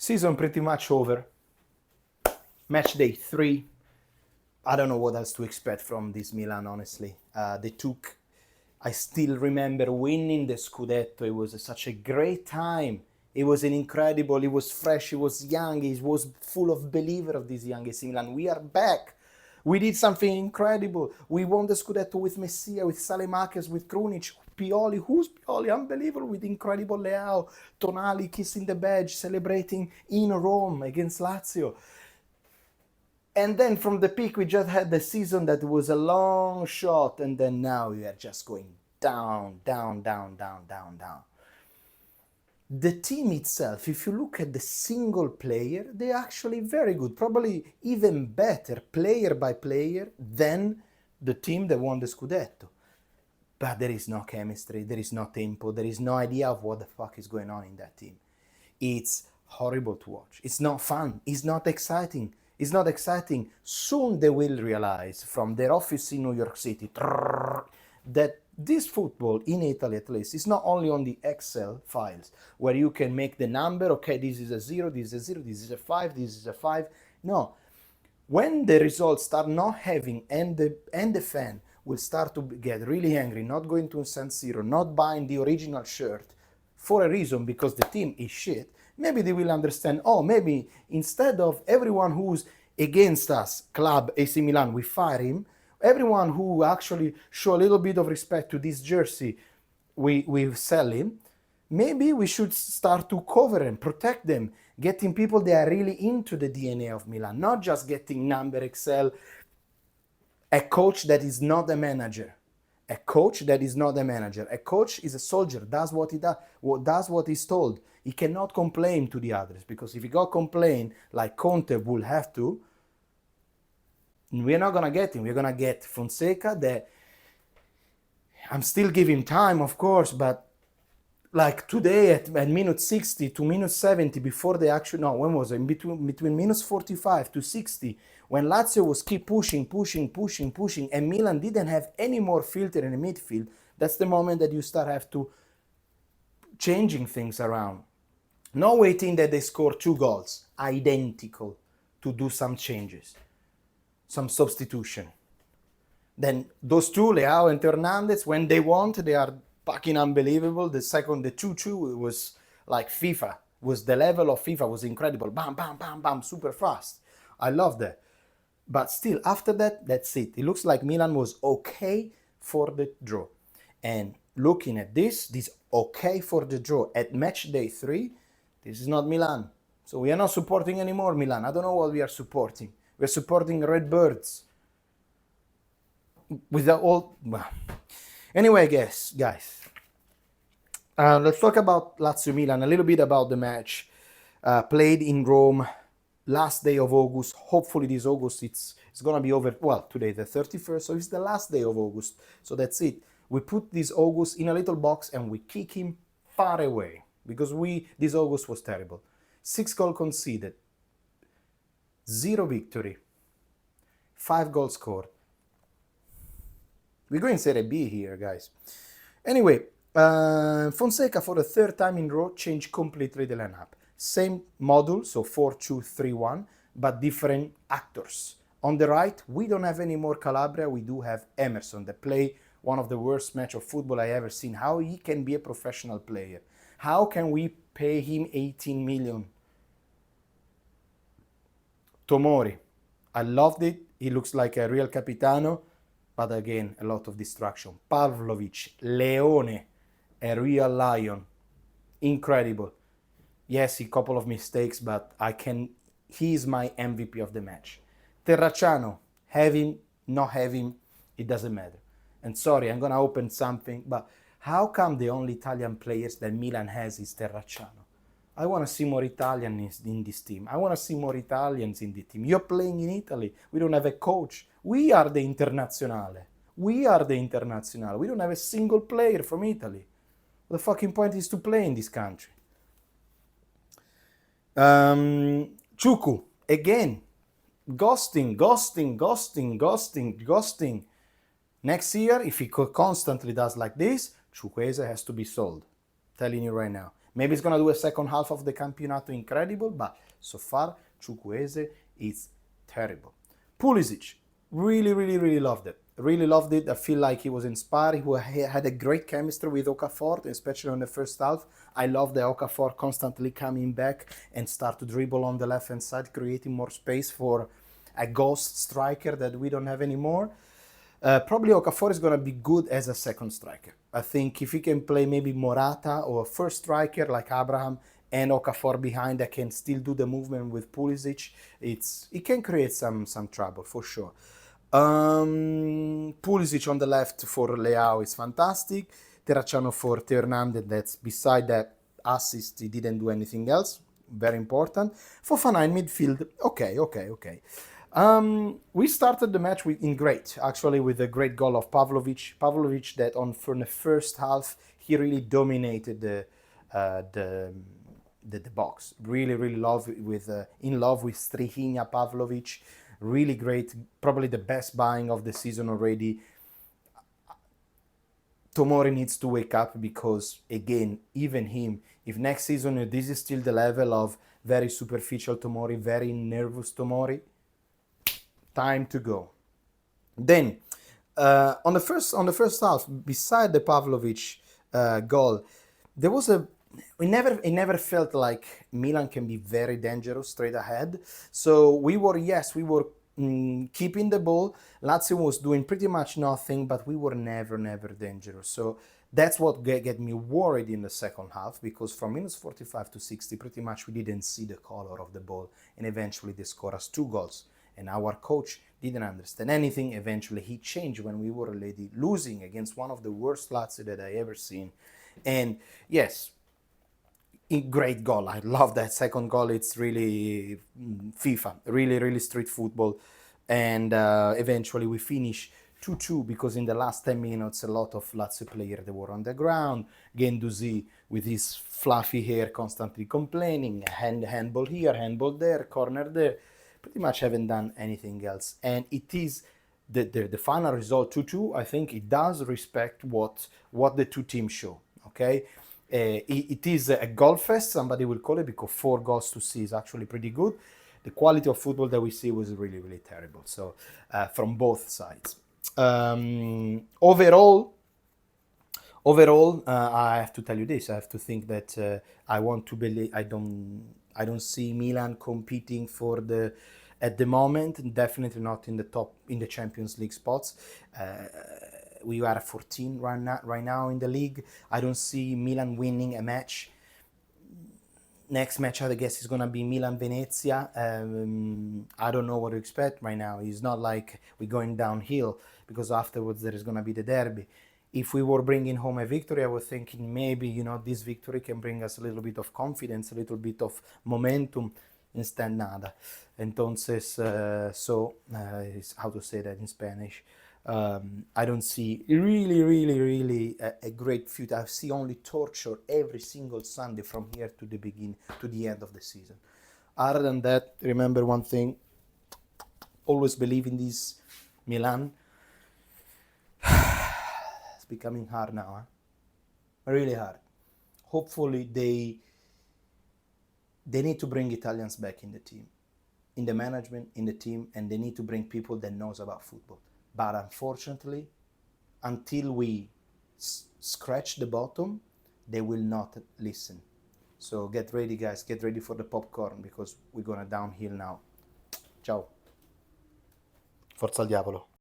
Season pretty much over. Match day 3. I don't know what else to expect from this Milan, honestly. I still remember winning the Scudetto. It was such a great time. It was an incredible, it was fresh, it was young, it was full of believer of this young AC Milan. We are back. We did something incredible. We won the Scudetto with Messia, with Salemakers, with Krunic, Pioli. Who's Pioli? Unbelievable, with incredible Leao, Tonali kissing the badge, celebrating in Rome against Lazio. And then from the peak, we just had the season that was a long shot, and then now we are just going down, down, down, down, down, down. The team itself, if you look at the single player, they're actually very good, probably even better player by player than the team that won the Scudetto. But there is no chemistry, there is no tempo, there is no idea of what the fuck is going on in that team. It's horrible to watch. It's not fun. It's not exciting. It's not exciting. Soon they will realize from their office in New York City that this football, in Italy at least, is not only on the Excel files where you can make the number, okay, this is a 0, this is a 0, this is a 5, this is a 5. No. When the results start not having, and the fan will start to get really angry, not going to San Siro, not buying the original shirt for a reason because the team is shit, maybe they will understand, oh, maybe instead of everyone who's against us, club AC Milan, we fire him, everyone who actually show a little bit of respect to this jersey, we sell him. Maybe we should start to cover and protect them, getting people that are really into the DNA of Milan, not just getting number Excel, a coach that is not a manager. A coach that is not a manager. A coach is a soldier, does what he does what he's told. He cannot complain to the others, because if he go complain like Conte will have to, we're not going to get him. We're going to get Fonseca that I'm still giving time, of course, but like today at minute 60 to minute 70 before the action, no, when was it? Between minutes 45 to 60, when Lazio was keep pushing, and Milan didn't have any more filter in the midfield, that's the moment that you start have to changing things around. Not waiting that they score 2 goals, identical, to do some changes, some substitution. Then those two, Leao and Theo Hernandez, when they want, they are fucking unbelievable. The 2-2 was like FIFA, was the level of FIFA, was incredible. Bam, bam, bam, bam, super fast. I love that. But still, after that, that's it. It looks like Milan was okay for the draw. And looking at this okay for the draw at match day 3, this is not Milan. So we are not supporting anymore Milan. I don't know what we are supporting. We're supporting Red Birds. With the old... Anyway, guys, let's talk about Lazio Milan, a little bit about the match. Played in Rome, last day of August. Hopefully this August it's going to be over. Well, today the 31st, so it's the last day of August. So that's it. We put this August in a little box and we kick him far away. Because this August was terrible. 6 goals conceded. 0 victory. 5 goals scored. We're going Serie B here, guys. Anyway, Fonseca for the 3rd time in a row changed completely the lineup. Same model, so 4-2-3-1, but different actors. On the right, we don't have any more Calabria. We do have Emerson, that play one of the worst match of football I ever seen. How he can be a professional player? How can we pay him 18 million? Tomori, I loved it. He looks like a real capitano, but again, a lot of distraction. Pavlovic, Leone, a real lion. Incredible. Yes, a couple of mistakes, but he is my MVP of the match. Terracciano, have him, not have him, it doesn't matter. And sorry, I'm going to open something, but how come the only Italian players that Milan has is Terracciano? I want to see more Italians in this team. I want to see more Italians in the team. You're playing in Italy. We don't have a coach. We are the Internazionale. We don't have a single player from Italy. The fucking point is to play in this country. Chuku, again, ghosting. Next year, if he constantly does like this, Chukwueze has to be sold. Telling you right now. Maybe he's gonna do a second half of the Campionato incredible, but so far Chukwueze is terrible. Pulisic, really loved it. Really loved it. I feel like he was inspired. He had a great chemistry with Okafor, especially in the first half. I love the Okafor constantly coming back and start to dribble on the left hand side, creating more space for a ghost striker that we don't have anymore. Probably Okafor is going to be good as a second striker. I think if he can play maybe Morata or a first striker like Abraham and Okafor behind that can still do the movement with Pulisic, it can create some trouble for sure. Pulisic on the left for Leao is fantastic. Terracciano for Theo Hernandez, that's beside that assist, he didn't do anything else. Very important. Fofana in midfield, okay. We started the match in great, actually, with a great goal of Pavlovic. Pavlovic that from the first half, he really dominated the box. Really in love with Strahinja Pavlovic. Really great, probably the best buying of the season already. Tomori needs to wake up because, again, even him, if next season this is still the level of very superficial Tomori, very nervous Tomori, time to go. Then, on the first half, beside the Pavlovic goal, there was it never felt like Milan can be very dangerous straight ahead. So we were keeping the ball. Lazio was doing pretty much nothing, but we were never dangerous. So that's what get me worried in the second half, because from minus 45 to 60, pretty much we didn't see the color of the ball, and eventually they scored us 2 goals. And our coach didn't understand anything. Eventually he changed when we were already losing against one of the worst Lazio that I ever seen. And yes, great goal. I love that second goal. It's really FIFA, really street football. And eventually we finish 2-2 because in the last 10 minutes a lot of Lazio players that were on the ground. Guendouzi with his fluffy hair constantly complaining, handball here, handball there, corner there. Pretty much haven't done anything else. And it is the final result 2-2. I think it does respect what the two teams show. Okay. It is a goal fest, somebody will call it, because 4 goals to see is actually pretty good. The quality of football that we see was really terrible. So from both sides. Overall, I have to tell you this. I have to think that I want to believe. I don't see Milan competing at the moment. Definitely not in the Champions League spots. We are 14 right now in the league. I don't see Milan winning a match. Next match, I guess, is going to be Milan-Venezia. I don't know what to expect right now. It's not like we're going downhill, because afterwards there is going to be the derby. If we were bringing home a victory, I was thinking maybe, this victory can bring us a little bit of confidence, a little bit of momentum. Instead, nada. Entonces, how to say that in Spanish? I don't see really a great future. I see only torture every single Sunday from here to the end of the season. Other than that, remember one thing: always believe in this Milan. It's becoming hard now, huh? Really hard. Hopefully they need to bring Italians back in the team, in the management, in the team, and they need to bring people that knows about football. But unfortunately, until we scratch the bottom, they will not listen. So get ready, guys. Get ready for the popcorn, because we're gonna downhill now. Ciao. Forza al diavolo.